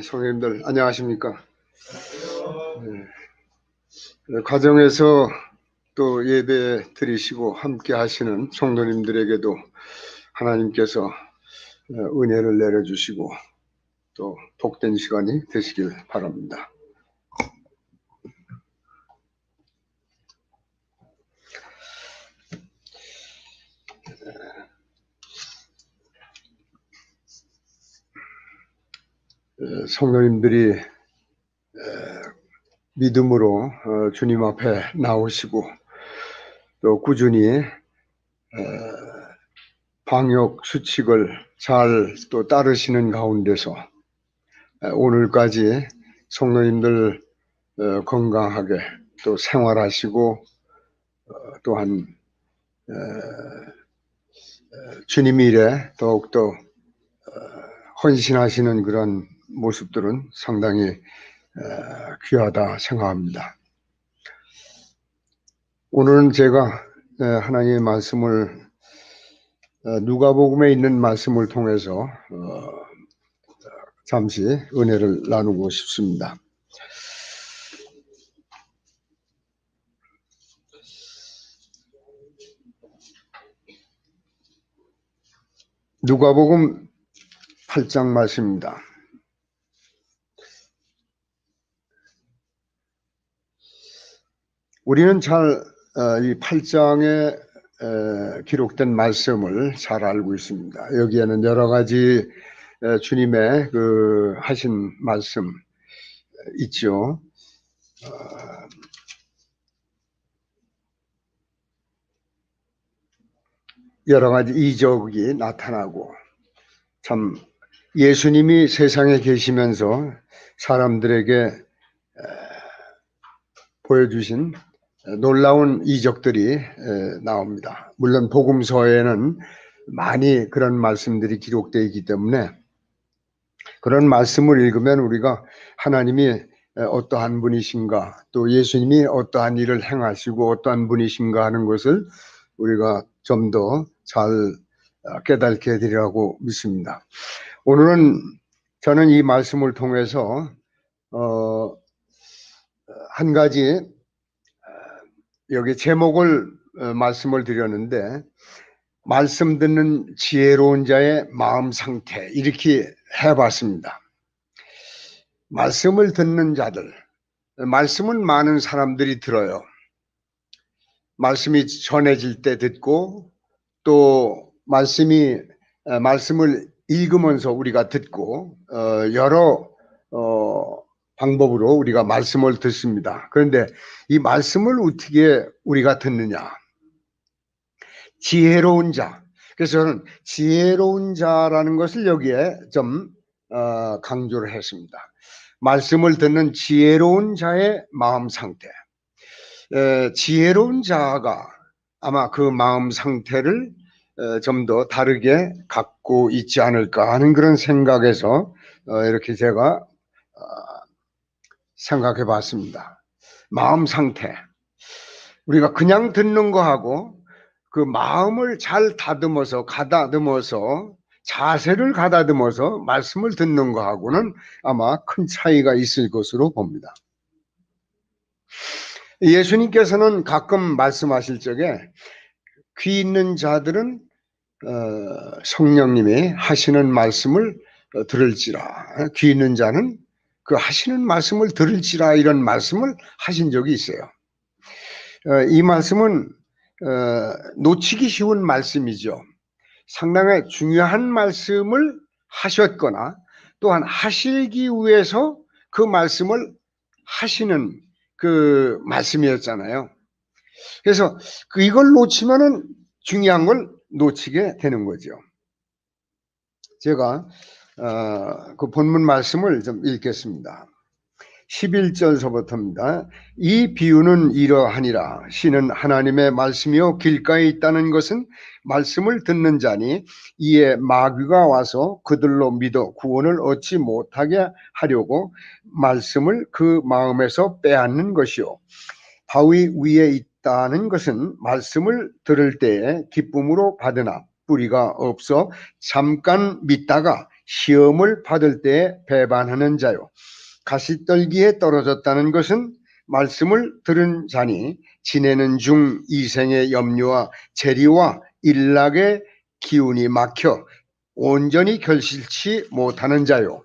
성도님들 안녕하십니까? 가정에서 또 예배 드리시고 함께 하시는 성도님들에게도 하나님께서 은혜를 내려주시고 또 복된 시간이 되시길 바랍니다. 성도님들이 믿음으로 주님 앞에 나오시고 또 꾸준히 방역 수칙을 잘 또 따르시는 가운데서 오늘까지 성도님들 건강하게 또 생활하시고 또한 주님 일에 더욱더 헌신하시는 그런 모습들은 상당히 귀하다 생각합니다. 오늘은 제가 하나님의 말씀을 누가복음에 있는 말씀을 통해서 잠시 은혜를 나누고 싶습니다. 누가복음 8장 말씀입니다. 우리는 잘 이 8장에 기록된 말씀을 잘 알고 있습니다. 여기에는 여러 가지 주님의 하신 말씀 있죠. 여러 가지 이적이 나타나고 참 예수님이 세상에 계시면서 사람들에게 보여주신 놀라운 이적들이 나옵니다. 물론 복음서에는 많이 그런 말씀들이 기록되어 있기 때문에 그런 말씀을 읽으면 우리가 하나님이 어떠한 분이신가 또 예수님이 어떠한 일을 행하시고 어떠한 분이신가 하는 것을 우리가 좀 더 잘 깨닫게 되리라고 믿습니다. 오늘은 저는 이 말씀을 통해서 한 가지 여기 제목을 말씀을 드렸는데 말씀 듣는 지혜로운 자의 마음 상태 이렇게 해봤습니다. 말씀을 듣는 자들, 말씀은 많은 사람들이 들어요. 말씀이 전해질 때 듣고 또 말씀을 읽으면서 우리가 듣고 여러 방법으로 우리가 말씀을 듣습니다. 그런데 이 말씀을 어떻게 우리가 듣느냐? 지혜로운 자. 그래서 저는 지혜로운 자라는 것을 여기에 좀 강조를 했습니다. 말씀을 듣는 지혜로운 자의 마음 상태. 지혜로운 자가 아마 그 마음 상태를 좀 더 다르게 갖고 있지 않을까 하는 그런 생각에서 이렇게 제가 생각해 봤습니다. 마음 상태. 우리가 그냥 듣는 거하고 그 마음을 잘 가다듬어서 자세를 가다듬어서 말씀을 듣는 거하고는 아마 큰 차이가 있을 것으로 봅니다. 예수님께서는 가끔 말씀하실 적에 귀 있는 자들은 성령님이 하시는 말씀을 들을지라, 귀 있는 자는 그 하시는 말씀을 들을지라 이런 말씀을 하신 적이 있어요. 이 말씀은 놓치기 쉬운 말씀이죠. 상당히 중요한 말씀을 하셨거나 또한 하시기 위해서 그 말씀을 하시는 그 말씀이었잖아요. 그래서 이걸 놓치면은 중요한 걸 놓치게 되는 거죠. 제가 그 본문 말씀을 좀 읽겠습니다. 11절서부터입니다. 이 비유는 이러하니라. 신은 하나님의 말씀이요 길가에 있다는 것은 말씀을 듣는 자니 이에 마귀가 와서 그들로 믿어 구원을 얻지 못하게 하려고 말씀을 그 마음에서 빼앗는 것이요 바위 위에 있다는 것은 말씀을 들을 때에 기쁨으로 받으나 뿌리가 없어 잠깐 믿다가 시험을 받을 때 배반하는 자요. 가시떨기에 떨어졌다는 것은 말씀을 들은 자니 지내는 중 이생의 염려와 재리와 일락의 기운이 막혀 온전히 결실치 못하는 자요.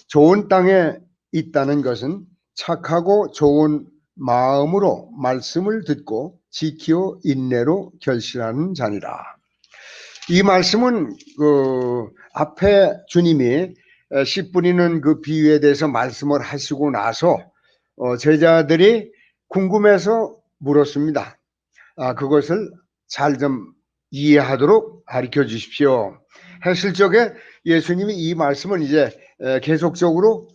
좋은 땅에 있다는 것은 착하고 좋은 마음으로 말씀을 듣고 지키어 인내로 결실하는 자니라. 이 말씀은 그 앞에 주님이 씨 뿌리는 그 비유에 대해서 말씀을 하시고 나서 제자들이 궁금해서 물었습니다. 그것을 잘 좀 이해하도록 가르쳐 주십시오. 했을 적에 예수님이 이 말씀을 이제 계속적으로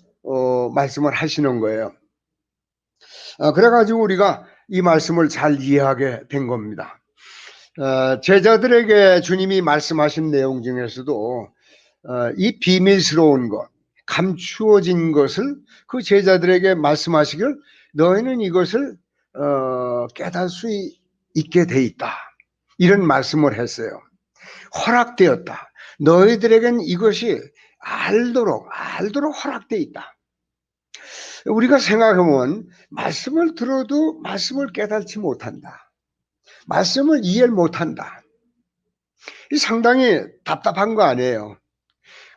말씀을 하시는 거예요. 그래가지고 우리가 이 말씀을 잘 이해하게 된 겁니다. 제자들에게 주님이 말씀하신 내용 중에서도 이 비밀스러운 것, 감추어진 것을 그 제자들에게 말씀하시길 너희는 이것을 깨달을 수 있게 돼 있다. 이런 말씀을 했어요. 허락되었다. 너희들에겐 이것이 알도록 허락되어 있다. 우리가 생각하면 말씀을 들어도 말씀을 깨닫지 못한다. 말씀을 이해를 못한다. 이 상당히 답답한 거 아니에요.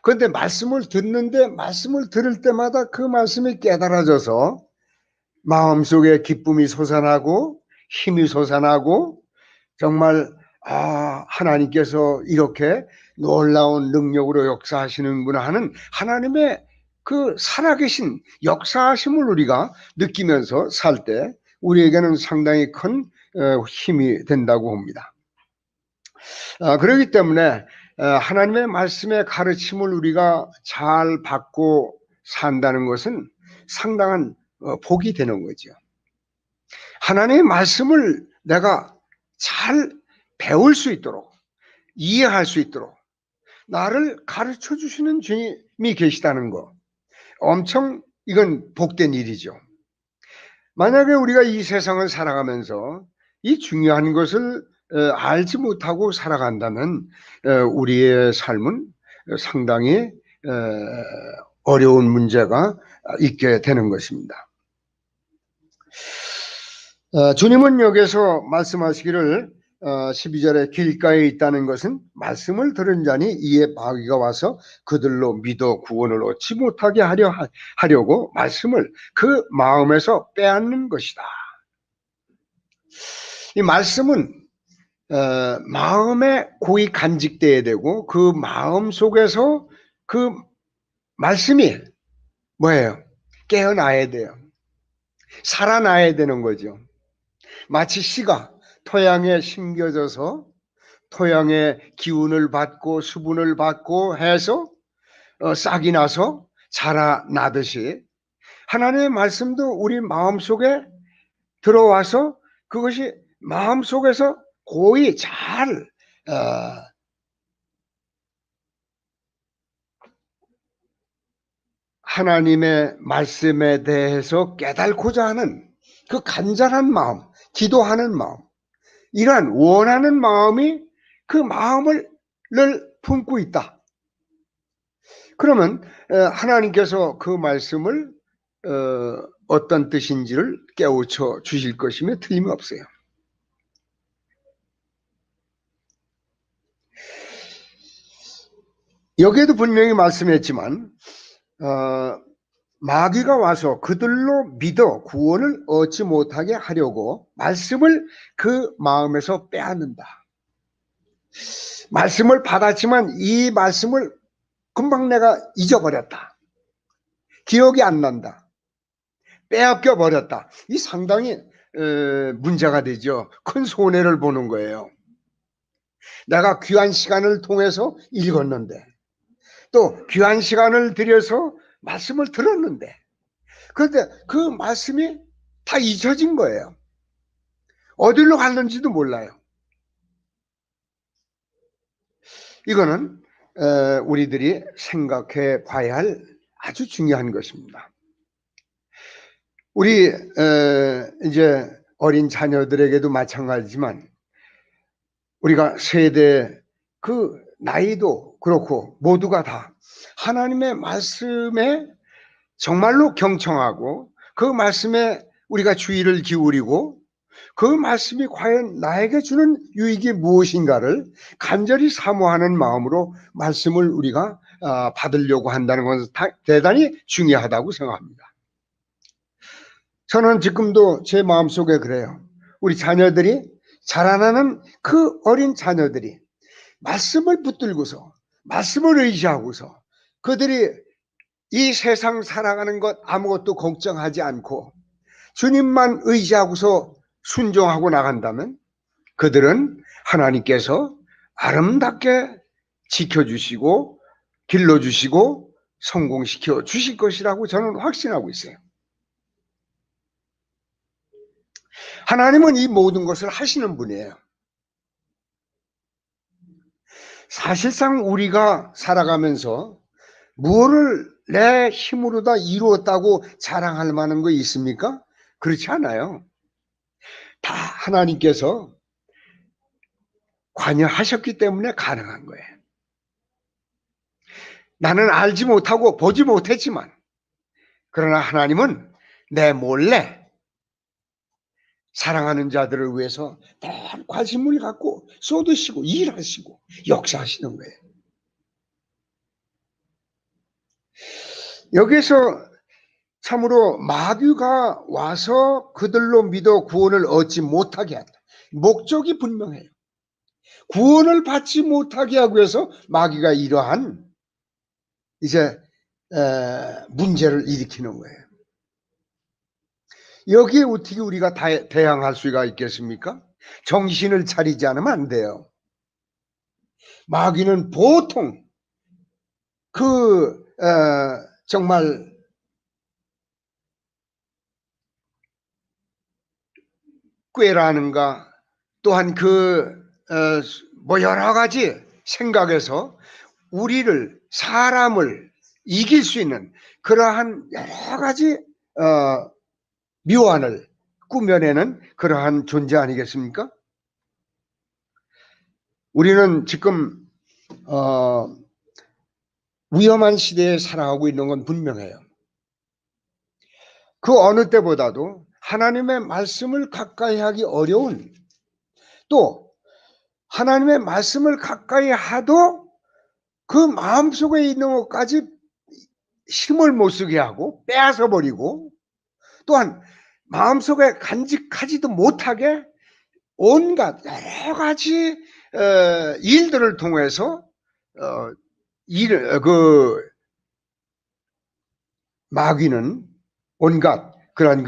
그런데 말씀을 듣는데 말씀을 들을 때마다 그 말씀이 깨달아져서 마음속에 기쁨이 솟아나고 힘이 솟아나고 정말 하나님께서 이렇게 놀라운 능력으로 역사하시는구나 하는 하나님의 그 살아계신 역사하심을 우리가 느끼면서 살 때 우리에게는 상당히 큰 힘이 된다고 봅니다. 그렇기 때문에 하나님의 말씀의 가르침을 우리가 잘 받고 산다는 것은 상당한 복이 되는 거죠. 하나님의 말씀을 내가 잘 배울 수 있도록 이해할 수 있도록 나를 가르쳐 주시는 주님이 계시다는 거 엄청 이건 복된 일이죠. 만약에 우리가 이 세상을 살아가면서 이 중요한 것을 알지 못하고 살아간다면 우리의 삶은 상당히 어려운 문제가 있게 되는 것입니다. 주님은 여기서 말씀하시기를 12절에 길가에 있다는 것은 말씀을 들은 자니 이에 마귀가 와서 그들로 믿어 구원을 얻지 못하게 하려고 말씀을 그 마음에서 빼앗는 것이다. 이 말씀은 마음에 고이 간직돼야 되고 그 마음 속에서 그 말씀이 뭐예요? 깨어나야 돼요. 살아나야 되는 거죠. 마치 씨가 토양에 심겨져서 토양의 기운을 받고 수분을 받고 해서 싹이 나서 자라나듯이 하나님의 말씀도 우리 마음속에 들어와서 그것이 마음속에서 고이 잘 하나님의 말씀에 대해서 깨달고자 하는 그 간절한 마음, 기도하는 마음, 이러한 원하는 마음이 그 마음을 품고 있다. 그러면 하나님께서 그 말씀을 어떤 뜻인지를 깨우쳐 주실 것이며 틀림이 없어요. 여기에도 분명히 말씀했지만 마귀가 와서 그들로 믿어 구원을 얻지 못하게 하려고 말씀을 그 마음에서 빼앗는다. 말씀을 받았지만 이 말씀을 금방 내가 잊어버렸다. 기억이 안 난다. 빼앗겨 버렸다. 이 상당히 문제가 되죠. 큰 손해를 보는 거예요. 내가 귀한 시간을 통해서 읽었는데 또 귀한 시간을 들여서 말씀을 들었는데 그런데 그 말씀이 다 잊혀진 거예요. 어디로 갔는지도 몰라요. 이거는 우리들이 생각해 봐야 할 아주 중요한 것입니다. 우리 이제 어린 자녀들에게도 마찬가지지만 우리가 세대 그 나이도 그렇고 모두가 다 하나님의 말씀에 정말로 경청하고 그 말씀에 우리가 주의를 기울이고 그 말씀이 과연 나에게 주는 유익이 무엇인가를 간절히 사모하는 마음으로 말씀을 우리가 받으려고 한다는 것은 대단히 중요하다고 생각합니다. 저는 지금도 제 마음속에 그래요. 우리 자녀들이 자라나는 그 어린 자녀들이 말씀을 붙들고서 말씀을 의지하고서 그들이 이 세상 살아가는 것 아무것도 걱정하지 않고 주님만 의지하고서 순종하고 나간다면 그들은 하나님께서 아름답게 지켜주시고 길러주시고 성공시켜 주실 것이라고 저는 확신하고 있어요. 하나님은 이 모든 것을 하시는 분이에요. 사실상 우리가 살아가면서 무엇을 내 힘으로 다 이루었다고 자랑할 만한 거 있습니까? 그렇지 않아요. 다 하나님께서 관여하셨기 때문에 가능한 거예요. 나는 알지 못하고 보지 못했지만 그러나 하나님은 내 몰래 사랑하는 자들을 위해서 늘 관심을 갖고 쏟으시고 일하시고 역사하시는 거예요. 여기서 참으로 마귀가 와서 그들로 믿어 구원을 얻지 못하게 한다. 목적이 분명해요. 구원을 받지 못하게 하기 위해서 마귀가 이러한 이제 문제를 일으키는 거예요. 여기에 어떻게 우리가 대항할 수가 있겠습니까? 정신을 차리지 않으면 안 돼요. 마귀는 보통 정말 꾀라는가 또한 여러 가지 생각에서 우리를 사람을 이길 수 있는 그러한 여러 가지 묘안을 꾸며내는 그러한 존재 아니겠습니까? 우리는 지금 위험한 시대에 살아가고 있는 건 분명해요. 그 어느 때보다도 하나님의 말씀을 가까이 하기 어려운 또 하나님의 말씀을 가까이 하도 그 마음속에 있는 것까지 힘을 못 쓰게 하고 빼앗아 버리고 또한 마음속에 간직하지도 못하게 온갖 여러 가지 일들을 통해서 마귀는 온갖 그런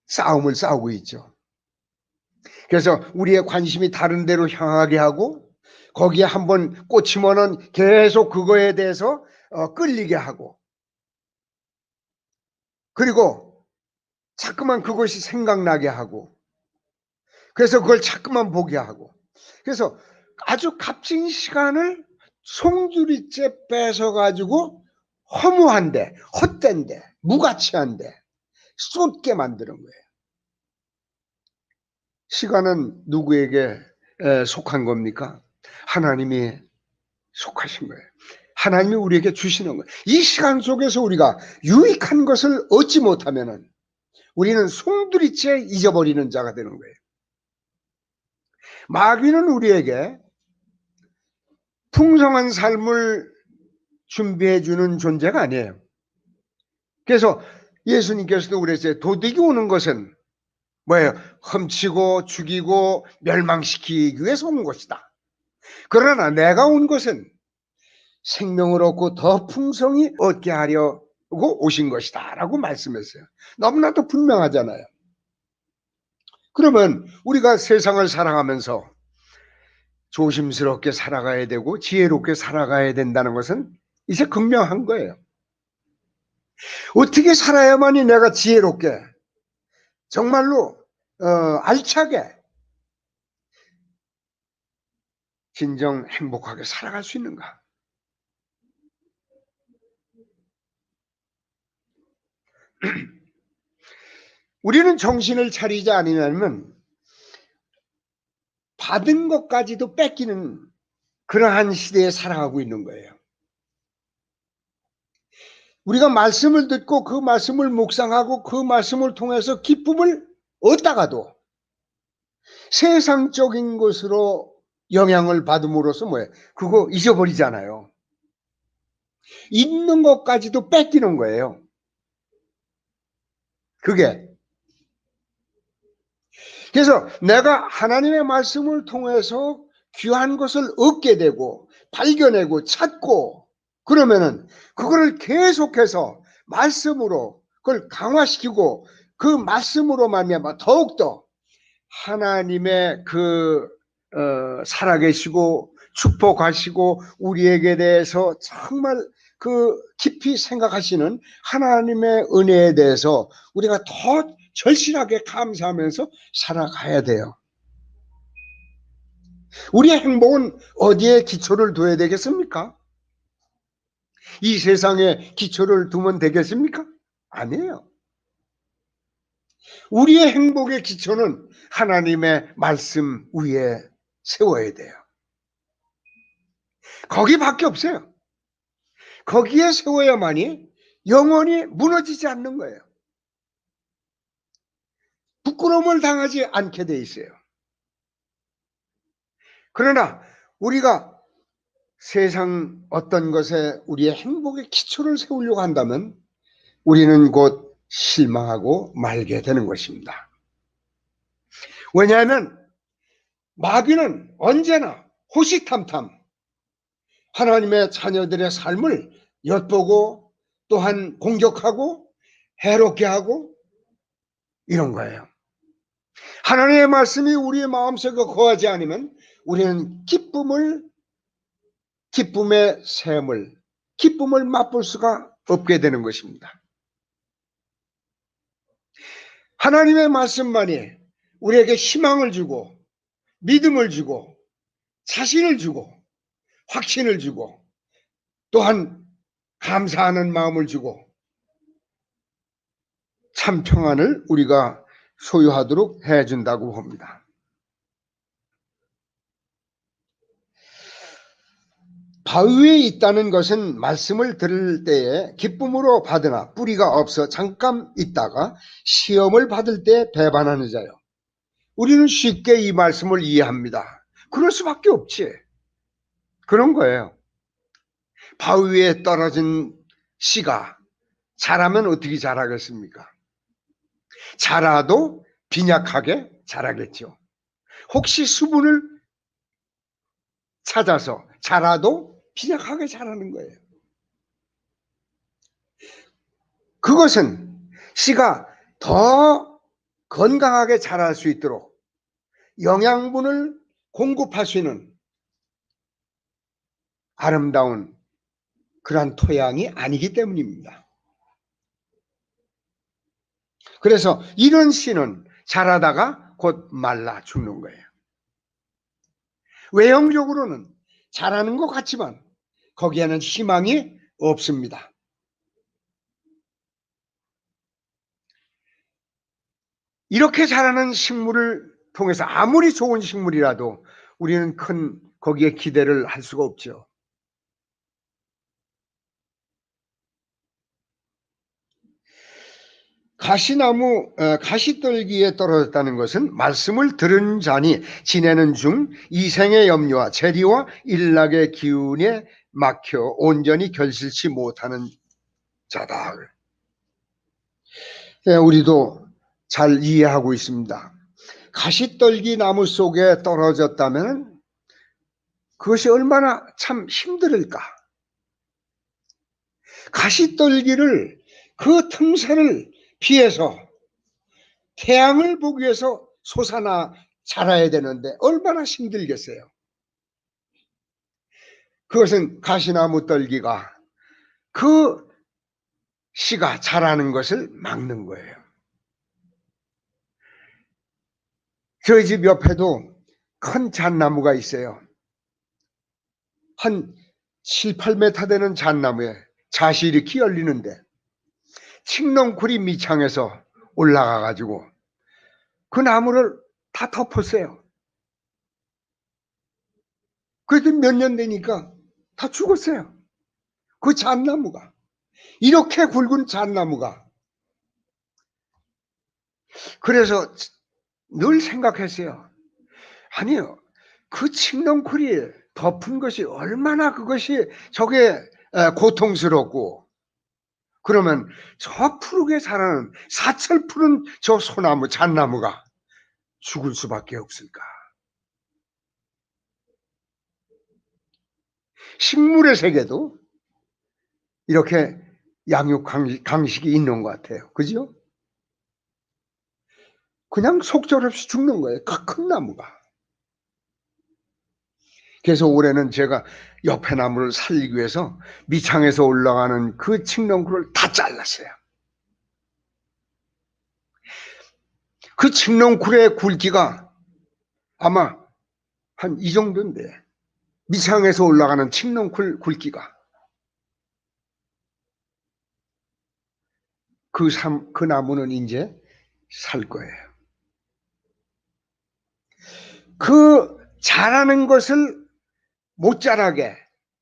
싸움을 싸우고 있죠. 그래서 우리의 관심이 다른 데로 향하게 하고 거기에 한번 꽂히면은 계속 그거에 대해서 끌리게 하고 그리고 자꾸만 그것이 생각나게 하고 그래서 그걸 자꾸만 보게 하고 그래서 아주 값진 시간을 송두리째 뺏어가지고 허무한데 헛된데 무가치한데 쏟게 만드는 거예요. 시간은 누구에게 속한 겁니까? 하나님이 속하신 거예요. 하나님이 우리에게 주시는 거예요. 이 시간 속에서 우리가 유익한 것을 얻지 못하면은 우리는 송두리째 잊어버리는 자가 되는 거예요. 마귀는 우리에게 풍성한 삶을 준비해 주는 존재가 아니에요. 그래서 예수님께서도 그랬어요. 도둑이 오는 것은 뭐예요? 훔치고 죽이고 멸망시키기 위해서 온 것이다. 그러나 내가 온 것은 생명을 얻고 더 풍성히 얻게 하려고 오신 것이다 라고 말씀했어요. 너무나도 분명하잖아요. 그러면 우리가 세상을 살아가면서 조심스럽게 살아가야 되고 지혜롭게 살아가야 된다는 것은 이제 분명한 거예요. 어떻게 살아야만이 내가 지혜롭게 정말로 알차게 진정 행복하게 살아갈 수 있는가? 우리는 정신을 차리지 않으면 받은 것까지도 뺏기는 그러한 시대에 살아가고 있는 거예요. 우리가 말씀을 듣고 그 말씀을 묵상하고 그 말씀을 통해서 기쁨을 얻다가도 세상적인 것으로 영향을 받음으로써 뭐예요? 그거 잊어버리잖아요. 있는 것까지도 뺏기는 거예요. 그게. 그래서 내가 하나님의 말씀을 통해서 귀한 것을 얻게 되고 발견하고 찾고 그러면은 그거를 계속해서 말씀으로 그걸 강화시키고 그 말씀으로 말미암아 더욱더 하나님의 살아계시고 축복하시고 우리에게 대해서 정말 그 깊이 생각하시는 하나님의 은혜에 대해서 우리가 더 절실하게 감사하면서 살아가야 돼요. 우리의 행복은 어디에 기초를 둬야 되겠습니까? 이 세상에 기초를 두면 되겠습니까? 아니에요. 우리의 행복의 기초는 하나님의 말씀 위에 세워야 돼요. 거기밖에 없어요. 거기에 세워야만이 영원히 무너지지 않는 거예요. 부끄러움을 당하지 않게 돼 있어요. 그러나 우리가 세상 어떤 것에 우리의 행복의 기초를 세우려고 한다면 우리는 곧 실망하고 말게 되는 것입니다. 왜냐하면 마귀는 언제나 호시탐탐 하나님의 자녀들의 삶을 엿보고 또한 공격하고 해롭게 하고 이런 거예요. 하나님의 말씀이 우리의 마음속에 거하지 않으면 우리는 기쁨의 샘을, 기쁨을 맛볼 수가 없게 되는 것입니다. 하나님의 말씀만이 우리에게 희망을 주고 믿음을 주고 자신을 주고 확신을 주고 또한 감사하는 마음을 주고 참 평안을 우리가 소유하도록 해준다고 봅니다. 바위에 있다는 것은 말씀을 들을 때에 기쁨으로 받으나 뿌리가 없어 잠깐 있다가 시험을 받을 때 배반하는 자요. 우리는 쉽게 이 말씀을 이해합니다. 그럴 수밖에 없지. 그런 거예요. 바위 위에 떨어진 씨가 자라면 어떻게 자라겠습니까? 자라도 빈약하게 자라겠죠. 혹시 수분을 찾아서 자라도 빈약하게 자라는 거예요. 그것은 씨가 더 건강하게 자랄 수 있도록 영양분을 공급할 수 있는 아름다운 그러한 토양이 아니기 때문입니다. 그래서 이런 씨는 자라다가 곧 말라 죽는 거예요. 외형적으로는 자라는 것 같지만 거기에는 희망이 없습니다. 이렇게 자라는 식물을 통해서 아무리 좋은 식물이라도 우리는 큰 거기에 기대를 할 수가 없죠. 가시떨기에 떨어졌다는 것은 말씀을 들은 자니 지내는 중 이생의 염려와 재리와 일락의 기운에 막혀 온전히 결실치 못하는 자다. 우리도 잘 이해하고 있습니다. 가시떨기 나무 속에 떨어졌다면 그것이 얼마나 참 힘들을까. 가시떨기를 그 틈새를 피해서 태양을 보기 위해서 솟아나 자라야 되는데 얼마나 힘들겠어요. 그것은 가시나무 떨기가 그 씨가 자라는 것을 막는 거예요. 저희 집 옆에도 큰 잣나무가 있어요. 한 7, 8m 되는 잣나무에 잣이 이렇게 열리는데 칡넝쿨이 밑창에서 올라가 가지고 그 나무를 다 덮었어요. 그래도 몇 년 되니까 다 죽었어요. 그 잣나무가. 이렇게 굵은 잣나무가. 그래서 늘 생각했어요. 아니요. 그 칡넝쿨이 덮은 것이 얼마나 그것이 저게 고통스럽고, 그러면 저 푸르게 자라는 사철 푸른 저 소나무, 잣나무가 죽을 수밖에 없을까? 식물의 세계도 이렇게 양육 강식이 있는 것 같아요. 그죠? 그냥 속절없이 죽는 거예요. 그 큰 나무가. 그래서 올해는 제가 옆에 나무를 살리기 위해서 밑창에서 올라가는 그 칡넝쿨을 다 잘랐어요. 그 칡넝쿨의 굵기가 아마 한 이 정도인데, 밑창에서 올라가는 칡넝쿨 굵기가. 그 나무는 이제 살 거예요. 그 자라는 것을 못 자라게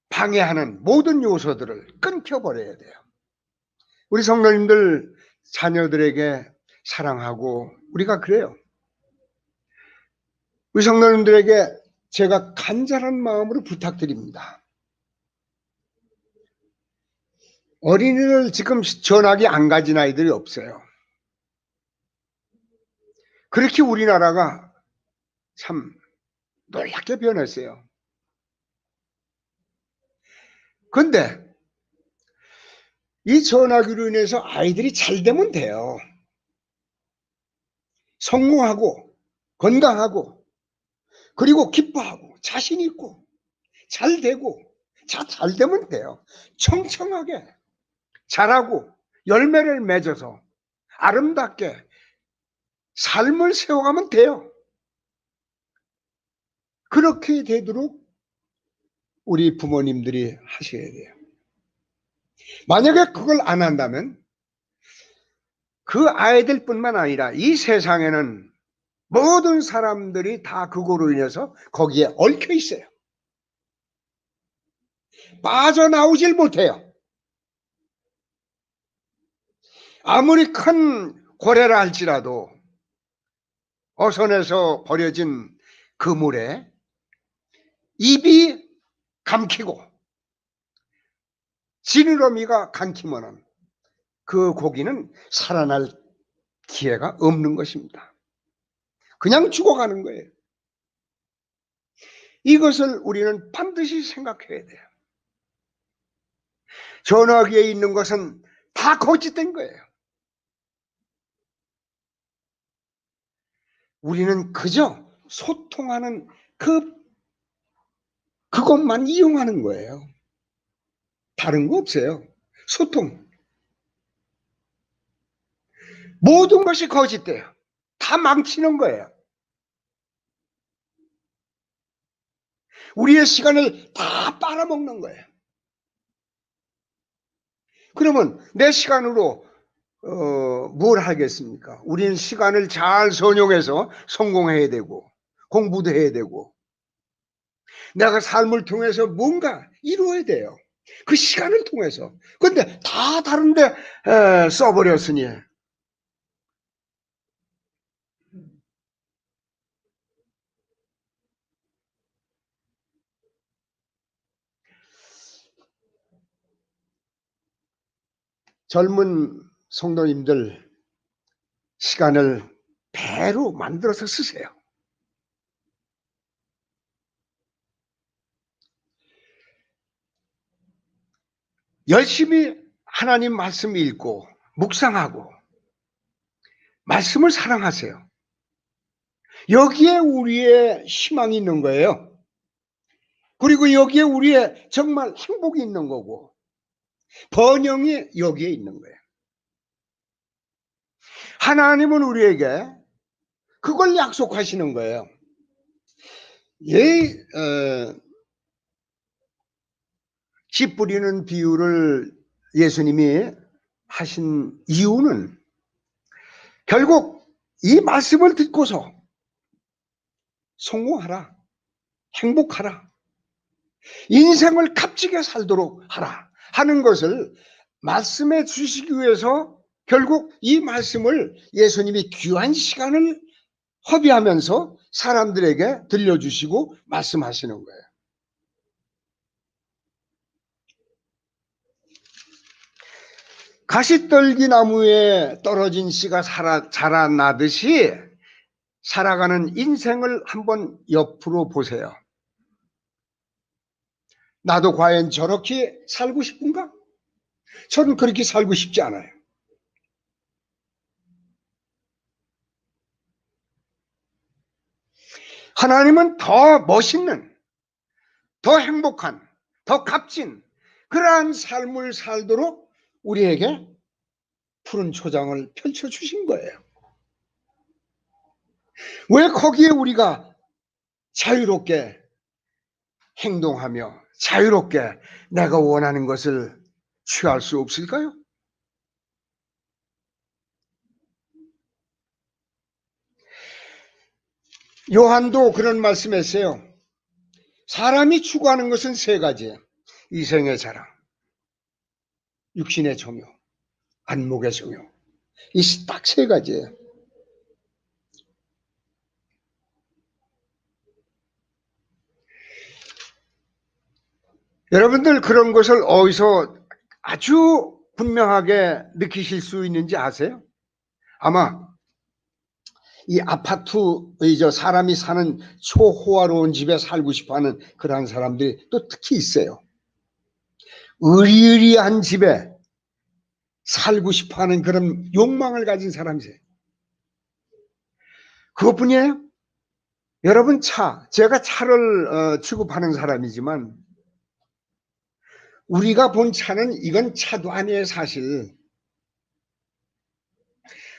방해하는 모든 요소들을 끊겨버려야 돼요. 우리 성도님들 자녀들에게 사랑하고 우리가 그래요. 우리 성도님들에게 제가 간절한 마음으로 부탁드립니다. 어린이를 지금 전화기 안 가진 아이들이 없어요. 그렇게 우리나라가 참 놀랍게 변했어요. 그런데 이 전화기로 인해서 아이들이 잘 되면 돼요. 성공하고 건강하고 그리고 기뻐하고 자신 있고 잘 되고 잘 되면 돼요. 청청하게 자라고 열매를 맺어서 아름답게 삶을 세워가면 돼요. 그렇게 되도록 우리 부모님들이 하셔야 돼요. 만약에 그걸 안 한다면 그 아이들뿐만 아니라 이 세상에는 모든 사람들이 다 그거로 인해서 거기에 얽혀 있어요. 빠져나오질 못해요. 아무리 큰 고래라 할지라도 어선에서 버려진 그물에 입이 감키고 지느러미가 감키면은 그 고기는 살아날 기회가 없는 것입니다. 그냥 죽어가는 거예요. 이것을 우리는 반드시 생각해야 돼요. 전화기에 있는 것은 다 거짓된 거예요. 우리는 그저 소통하는 그것만 이용하는 거예요. 다른 거 없어요. 소통. 모든 것이 거짓돼요. 다 망치는 거예요. 우리의 시간을 다 빨아먹는 거예요. 그러면 내 시간으로 뭘 하겠습니까? 우리는 시간을 잘 선용해서 성공해야 되고 공부도 해야 되고 내가 삶을 통해서 뭔가 이루어야 돼요. 그 시간을 통해서. 근데 다 다른데 써버렸으니 젊은 성도님들 시간을 배로 만들어서 쓰세요. 열심히 하나님 말씀 읽고 묵상하고 말씀을 사랑하세요. 여기에 우리의 희망이 있는 거예요. 그리고 여기에 우리의 정말 행복이 있는 거고 번영이 여기에 있는 거예요. 하나님은 우리에게 그걸 약속하시는 거예요. 씨 뿌리는 비유를 예수님이 하신 이유는 결국 이 말씀을 듣고서 성공하라, 행복하라, 인생을 값지게 살도록 하라 하는 것을 말씀해 주시기 위해서 결국 이 말씀을 예수님이 귀한 시간을 허비하면서 사람들에게 들려주시고 말씀하시는 거예요. 가시떨기 나무에 떨어진 씨가 자라나듯이 살아가는 인생을 한번 옆으로 보세요. 나도 과연 저렇게 살고 싶은가? 저는 그렇게 살고 싶지 않아요. 하나님은 더 멋있는, 더 행복한, 더 값진 그러한 삶을 살도록 우리에게 푸른 초장을 펼쳐주신 거예요. 왜 거기에 우리가 자유롭게 행동하며 자유롭게 내가 원하는 것을 취할 수 없을까요? 요한도 그런 말씀했어요. 사람이 추구하는 것은 세 가지예요. 이생의 자랑, 육신의 정욕, 안목의 정욕. 이 딱 세 가지예요. 여러분들 그런 것을 어디서 아주 분명하게 느끼실 수 있는지 아세요? 아마 이 아파트, 사람이 사는 초호화로운 집에 살고 싶어 하는 그러한 사람들이 또 특히 있어요. 으리으리한 집에 살고 싶어 하는 그런 욕망을 가진 사람이세요. 그것뿐이에요? 여러분 제가 차를 취급하는 사람이지만 우리가 본 차는 이건 차도 아니에요, 사실.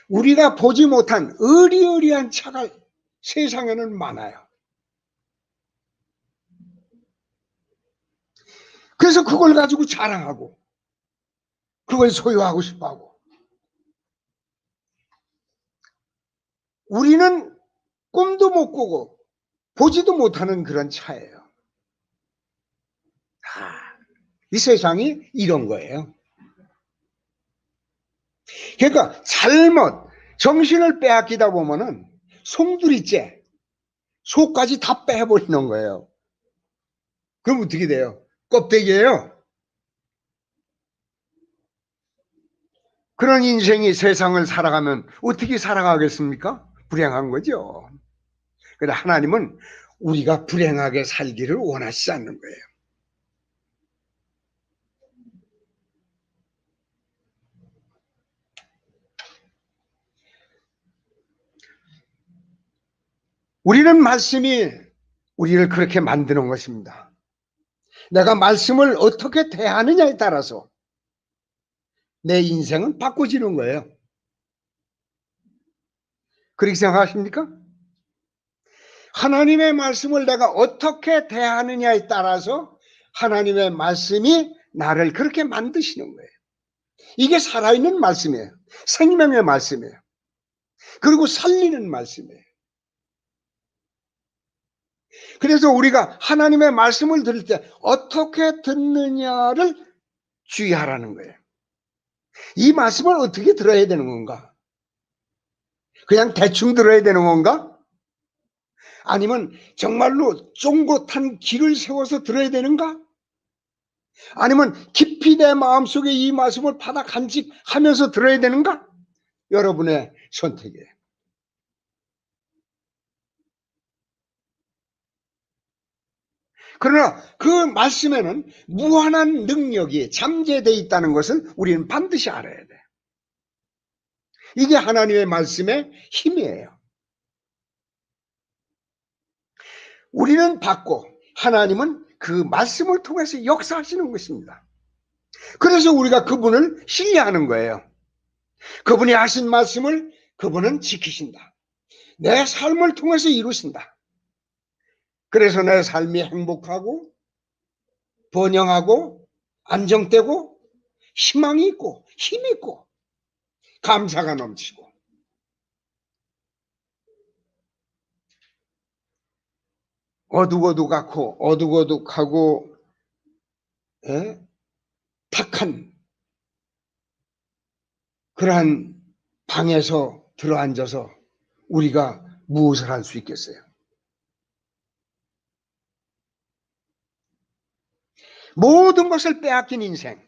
우리가 보지 못한 으리으리한 차가 세상에는 많아요. 그래서 그걸 가지고 자랑하고 그걸 소유하고 싶어하고 우리는 꿈도 못 꾸고 보지도 못하는 그런 차예요. 이 세상이 이런 거예요. 그러니까 잘못 정신을 빼앗기다 보면은 송두리째 속까지 다 빼버리는 거예요. 그럼 어떻게 돼요? 껍데기예요. 그런 인생이 세상을 살아가면 어떻게 살아가겠습니까? 불행한 거죠. 그런데 하나님은 우리가 불행하게 살기를 원하시지 않는 거예요. 우리는 말씀이 우리를 그렇게 만드는 것입니다. 내가 말씀을 어떻게 대하느냐에 따라서 내 인생은 바꿔지는 거예요. 그렇게 생각하십니까? 하나님의 말씀을 내가 어떻게 대하느냐에 따라서 하나님의 말씀이 나를 그렇게 만드시는 거예요. 이게 살아있는 말씀이에요. 생명의 말씀이에요. 그리고 살리는 말씀이에요. 그래서 우리가 하나님의 말씀을 들을 때 어떻게 듣느냐를 주의하라는 거예요. 이 말씀을 어떻게 들어야 되는 건가? 그냥 대충 들어야 되는 건가? 아니면 정말로 쫑긋한 길을 세워서 들어야 되는가? 아니면 깊이 내 마음속에 이 말씀을 받아 간직하면서 들어야 되는가? 여러분의 선택이에요. 그러나 그 말씀에는 무한한 능력이 잠재되어 있다는 것을 우리는 반드시 알아야 돼요. 이게 하나님의 말씀의 힘이에요. 우리는 받고 하나님은 그 말씀을 통해서 역사하시는 것입니다. 그래서 우리가 그분을 신뢰하는 거예요. 그분이 하신 말씀을 그분은 지키신다. 내 삶을 통해서 이루신다. 그래서 내 삶이 행복하고 번영하고 안정되고 희망이 있고 힘이 있고 감사가 넘치고 어둑어둑하고 어둑어둑하고 탁한 그러한 방에서 들어앉아서 우리가 무엇을 할 수 있겠어요? 모든 것을 빼앗긴 인생,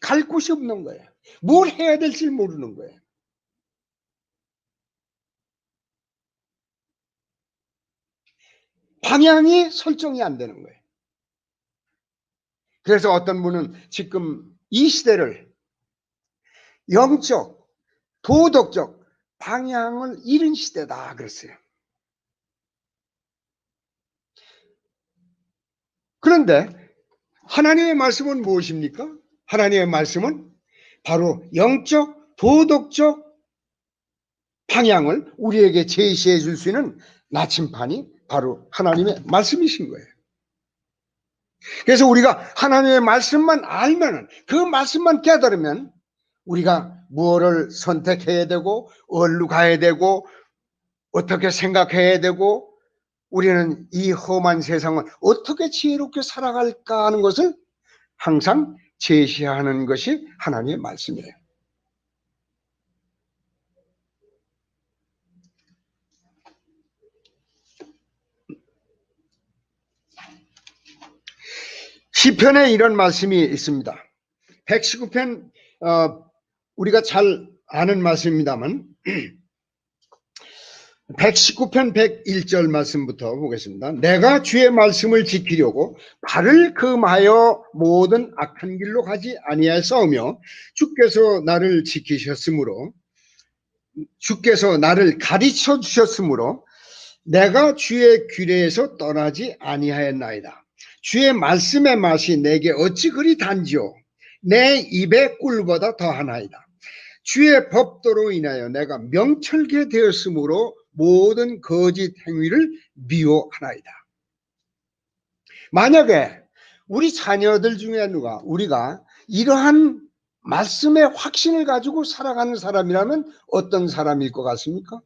갈 곳이 없는 거예요. 뭘 해야 될지 모르는 거예요. 방향이 설정이 안 되는 거예요. 그래서 어떤 분은 지금 이 시대를 영적, 도덕적 방향을 잃은 시대다 그랬어요. 그런데 하나님의 말씀은 무엇입니까? 하나님의 말씀은 바로 영적, 도덕적 방향을 우리에게 제시해 줄 수 있는 나침판이 바로 하나님의 말씀이신 거예요. 그래서 우리가 하나님의 말씀만 알면, 그 말씀만 깨달으면 우리가 무엇을 선택해야 되고 어디로 가야 되고 어떻게 생각해야 되고 우리는 이 험한 세상을 어떻게 지혜롭게 살아갈까 하는 것을 항상 제시하는 것이 하나님의 말씀이에요. 시편에 이런 말씀이 있습니다. 119편 우리가 잘 아는 말씀입니다만 119편 101절 말씀부터 보겠습니다. 내가 주의 말씀을 지키려고 발을 금하여 모든 악한 길로 가지 아니하였사오며 주께서 나를 지키셨으므로 주께서 나를 가르쳐 주셨으므로 내가 주의 규례에서 떠나지 아니하였나이다. 주의 말씀의 맛이 내게 어찌 그리 단지요 내 입의 꿀보다 더하나이다. 주의 법도로 인하여 내가 명철게 되었으므로 모든 거짓 행위를 미워하나이다. 만약에 우리 자녀들 중에 누가 우리가 이러한 말씀의 확신을 가지고 살아가는 사람이라면 어떤 사람일 것 같습니까?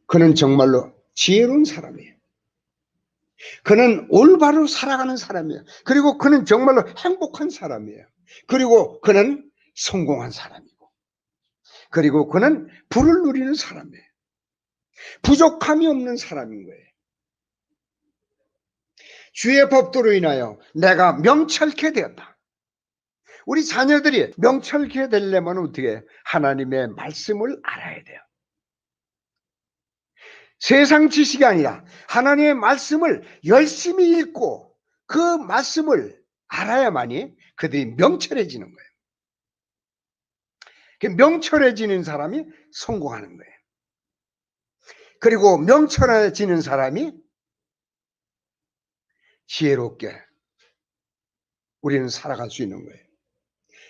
그는 정말로 지혜로운 사람이에요. 그는 올바로 살아가는 사람이에요. 그리고 그는 정말로 행복한 사람이에요. 그리고 그는 성공한 사람이고, 그리고 그는 부를 누리는 사람이에요. 부족함이 없는 사람인 거예요. 주의 법도로 인하여 내가 명철케 되었다. 우리 자녀들이 명철케 되려면 어떻게 하나님의 말씀을 알아야 돼요. 세상 지식이 아니라 하나님의 말씀을 열심히 읽고 그 말씀을 알아야만이 그들이 명철해지는 거예요. 명철해지는 사람이 성공하는 거예요. 그리고 명철해지는 사람이 지혜롭게 우리는 살아갈 수 있는 거예요.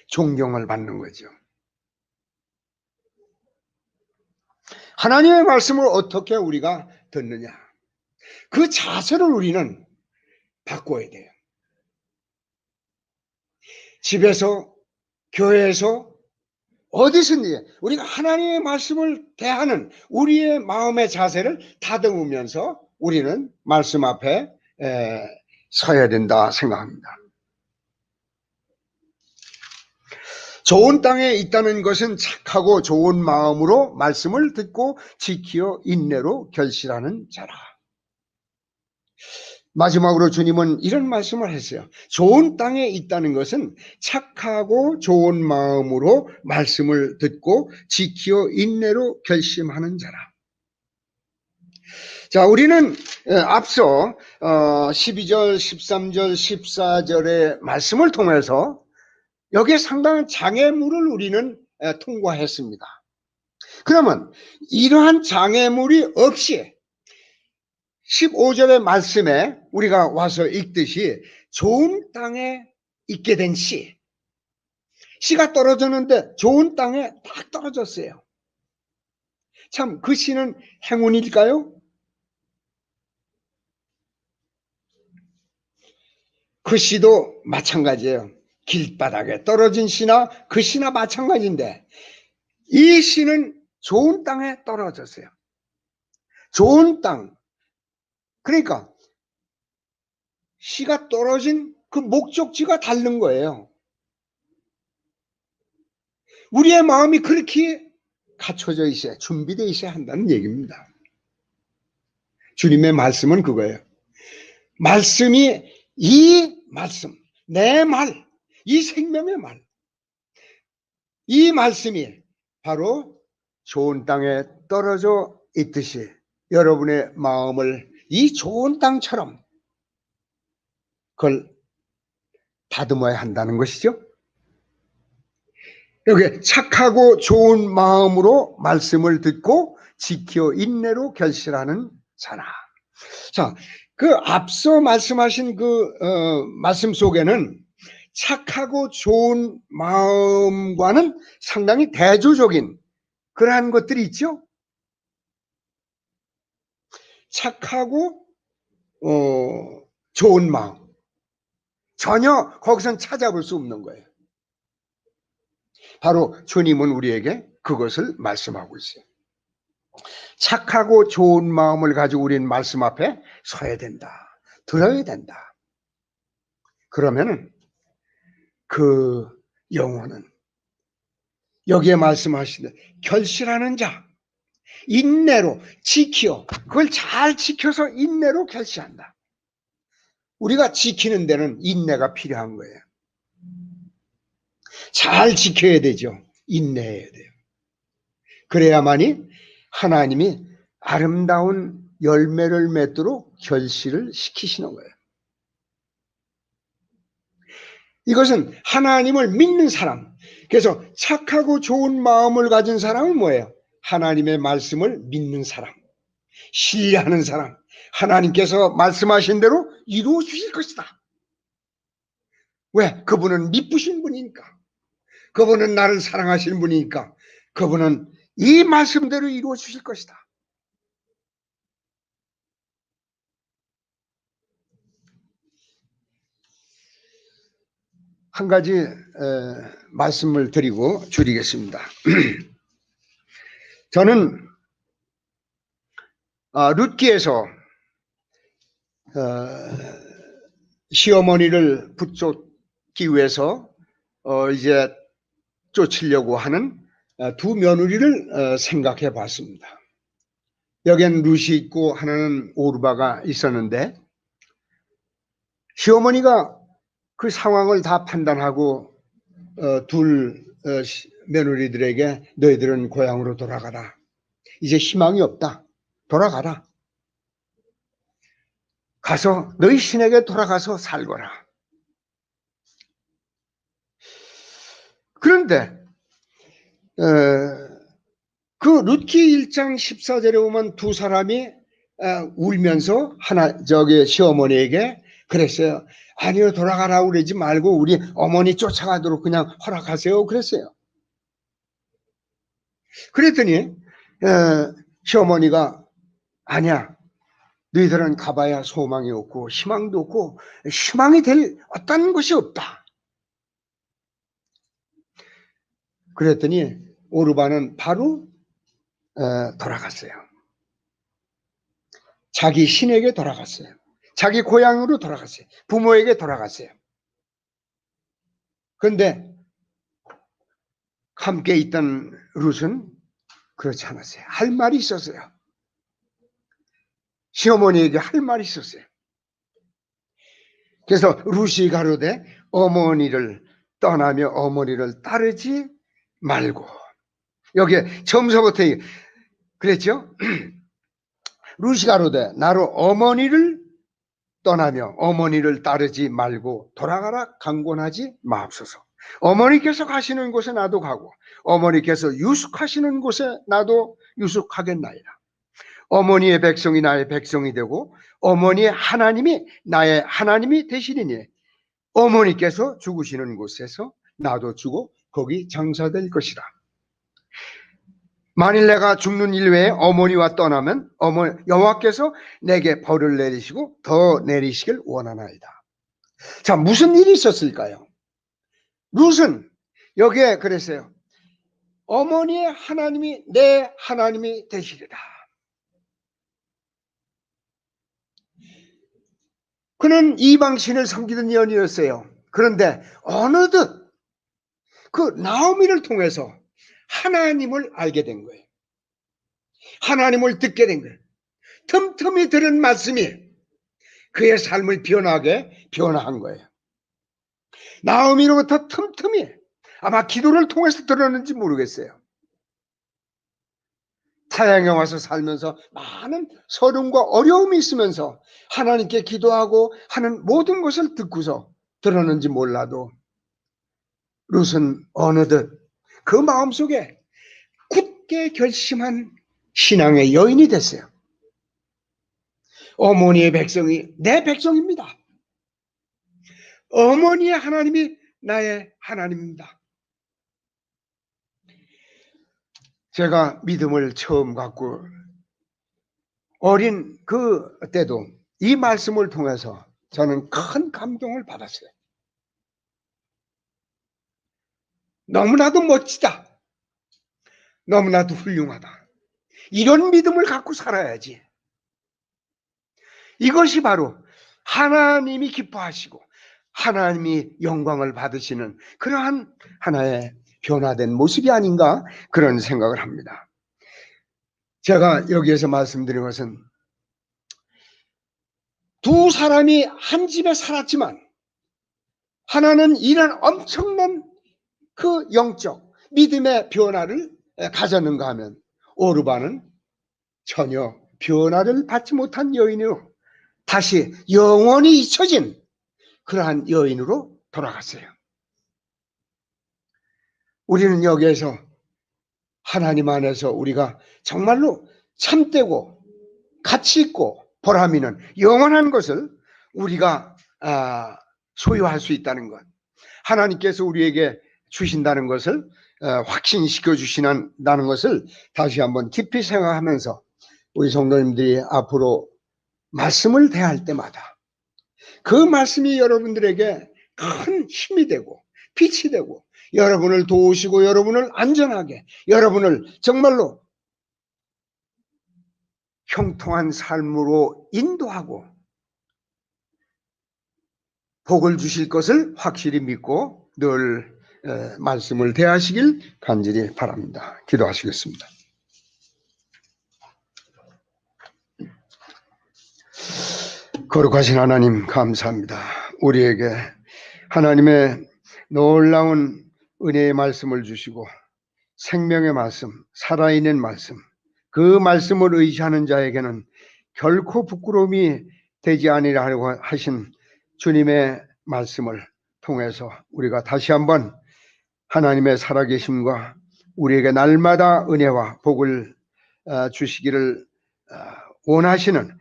존경을 받는 거죠. 하나님의 말씀을 어떻게 우리가 듣느냐, 그 자세를 우리는 바꿔야 돼요. 집에서, 교회에서, 어디서든지 우리가 하나님의 말씀을 대하는 우리의 마음의 자세를 다듬으면서 우리는 말씀 앞에 서야 된다 생각합니다. 좋은 땅에 있다는 것은 착하고 좋은 마음으로 말씀을 듣고 지키어 인내로 결실하는 자라. 마지막으로 주님은 이런 말씀을 했어요. 좋은 땅에 있다는 것은 착하고 좋은 마음으로 말씀을 듣고 지키어 인내로 결심하는 자라. 자, 우리는 앞서 12절, 13절, 14절의 말씀을 통해서 여기에 상당한 장애물을 우리는 통과했습니다. 그러면 이러한 장애물이 없이 15절의 말씀에 우리가 와서 읽듯이 좋은 땅에 있게 된 씨가 떨어졌는데 좋은 땅에 딱 떨어졌어요. 참, 그 씨는 행운일까요? 그 씨도 마찬가지예요. 길바닥에 떨어진 씨나 그 씨나 마찬가지인데 이 씨는 좋은 땅에 떨어졌어요. 좋은 땅, 그러니까 씨가 떨어진 그 목적지가 다른 거예요. 우리의 마음이 그렇게 갖춰져 있어야, 준비되어 있어야 한다는 얘기입니다. 주님의 말씀은 그거예요. 말씀이, 이 말씀, 내 말, 이 생명의 말, 이 말씀이 바로 좋은 땅에 떨어져 있듯이 여러분의 마음을 이 좋은 땅처럼 그걸 다듬어야 한다는 것이죠. 여기 착하고 좋은 마음으로 말씀을 듣고 지켜 인내로 결실하는 자라. 자, 그 앞서 말씀하신 말씀 속에는 착하고 좋은 마음과는 상당히 대조적인 그러한 것들이 있죠. 착하고 좋은 마음, 전혀 거기선 찾아볼 수 없는 거예요. 바로 주님은 우리에게 그것을 말씀하고 있어요. 착하고 좋은 마음을 가지고 우리는 말씀 앞에 서야 된다. 들어야 된다. 그러면은 그 영혼은 여기에 말씀하시는 결실하는 자, 인내로 지켜, 그걸 잘 지켜서 인내로 결실한다. 우리가 지키는 데는 인내가 필요한 거예요. 잘 지켜야 되죠. 인내해야 돼요. 그래야만이 하나님이 아름다운 열매를 맺도록 결실을 시키시는 거예요. 이것은 하나님을 믿는 사람, 그래서 착하고 좋은 마음을 가진 사람은 뭐예요? 하나님의 말씀을 믿는 사람, 신뢰하는 사람, 하나님께서 말씀하신 대로 이루어 주실 것이다. 왜? 그분은 미쁘신 분이니까. 그분은 나를 사랑하시는 분이니까. 그분은 이 말씀대로 이루어 주실 것이다. 한 가지 말씀을 드리고 줄이겠습니다. 저는 룻기에서 시어머니를 붙잡기 위해서 이제 쫓으려고 하는 두 며느리를 생각해 봤습니다. 여기엔 룻이 있고 하나는 오르바가 있었는데 시어머니가 그 상황을 다 판단하고 둘 며느리들에게 너희들은 고향으로 돌아가라. 이제 희망이 없다. 돌아가라. 가서 너희 신에게 돌아가서 살거라. 그런데 그 룻기 1장 14절에 보면 두 사람이 울면서 시어머니에게 그랬어요. 아니요, 돌아가라고 그러지 말고 우리 어머니 쫓아가도록 그냥 허락하세요. 그랬어요. 그랬더니 시어머니가 아니야. 너희들은 가봐야 소망이 없고 희망도 없고 희망이 될 어떤 것이 없다. 그랬더니 오르바는 바로 돌아갔어요. 자기 신에게 돌아갔어요. 자기 고향으로 돌아갔어요. 부모에게 돌아갔어요. 그런데 함께 있던 룻은 그렇지 않았어요. 할 말이 있었어요. 시어머니에게 할 말이 있었어요. 그래서 룻이 가로되 어머니를 떠나며 어머니를 따르지 말고, 여기에 처음서부터 그랬죠. 룻이 가로되 나로 어머니를 떠나며 어머니를 따르지 말고 돌아가라 강권하지 마옵소서. 어머니께서 가시는 곳에 나도 가고 어머니께서 유숙하시는 곳에 나도 유숙하겠나이다. 어머니의 백성이 나의 백성이 되고 어머니의 하나님이 나의 하나님이 되시리니 어머니께서 죽으시는 곳에서 나도 죽어 거기 장사될 것이다. 만일 내가 죽는 일 외에 어머니와 떠나면 여호와께서 내게 벌을 내리시고 더 내리시길 원하나이다. 자, 무슨 일이 있었을까요? 룻은 여기에 그랬어요. 어머니의 하나님이 내 하나님이 되시리라. 그는 이방신을 섬기던 연이었어요. 그런데 어느덧 그 나오미를 통해서 하나님을 알게 된 거예요. 하나님을 듣게 된 거예요. 틈틈이 들은 말씀이 그의 삶을 변화한 거예요. 나오미로부터 틈틈이, 아마 기도를 통해서 들었는지 모르겠어요. 타향에 와서 살면서 많은 서름과 어려움이 있으면서 하나님께 기도하고 하는 모든 것을 듣고서 들었는지 몰라도 룻은 어느덧 그 마음속에 굳게 결심한 신앙의 여인이 됐어요. 어머니의 백성이 내 백성입니다. 어머니의 하나님이 나의 하나님입니다. 제가 믿음을 처음 갖고 어린 그 때도 이 말씀을 통해서 저는 큰 감동을 받았어요. 너무나도 멋지다. 너무나도 훌륭하다. 이런 믿음을 갖고 살아야지. 이것이 바로 하나님이 기뻐하시고 하나님이 영광을 받으시는 그러한 하나의 변화된 모습이 아닌가 그런 생각을 합니다. 제가 여기에서 말씀드린 것은 두 사람이 한 집에 살았지만 하나는 이런 엄청난 그 영적 믿음의 변화를 가졌는가 하면 오르바는 전혀 변화를 받지 못한 여인으로 다시 영원히 잊혀진 그러한 여인으로 돌아갔어요. 우리는 여기에서 하나님 안에서 우리가 정말로 참되고 가치 있고 보람 있는 영원한 것을 우리가 소유할 수 있다는 것, 하나님께서 우리에게 주신다는 것을 확신시켜 주신다는 것을 다시 한번 깊이 생각하면서 우리 성도님들이 앞으로 말씀을 대할 때마다 그 말씀이 여러분들에게 큰 힘이 되고 빛이 되고 여러분을 도우시고 여러분을 안전하게, 여러분을 정말로 형통한 삶으로 인도하고 복을 주실 것을 확실히 믿고 늘 말씀을 대하시길 간절히 바랍니다. 기도하시겠습니다. 거룩하신 하나님 감사합니다. 우리에게 하나님의 놀라운 은혜의 말씀을 주시고 생명의 말씀, 살아있는 말씀, 그 말씀을 의지하는 자에게는 결코 부끄러움이 되지 아니하려고 하신 주님의 말씀을 통해서 우리가 다시 한번 하나님의 살아계심과 우리에게 날마다 은혜와 복을 주시기를 원하시는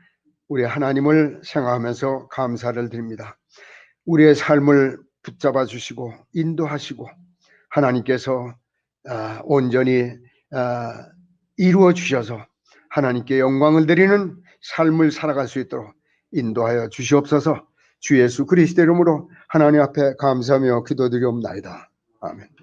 우리 하나님을 생각하면서 감사를 드립니다. 우리의 삶을 붙잡아 주시고 인도하시고 하나님께서 온전히 이루어 주셔서 하나님께 영광을 드리는 삶을 살아갈 수 있도록 인도하여 주시옵소서. 주 예수 그리스도 이름으로 하나님 앞에 감사하며 기도드리옵나이다. 아멘.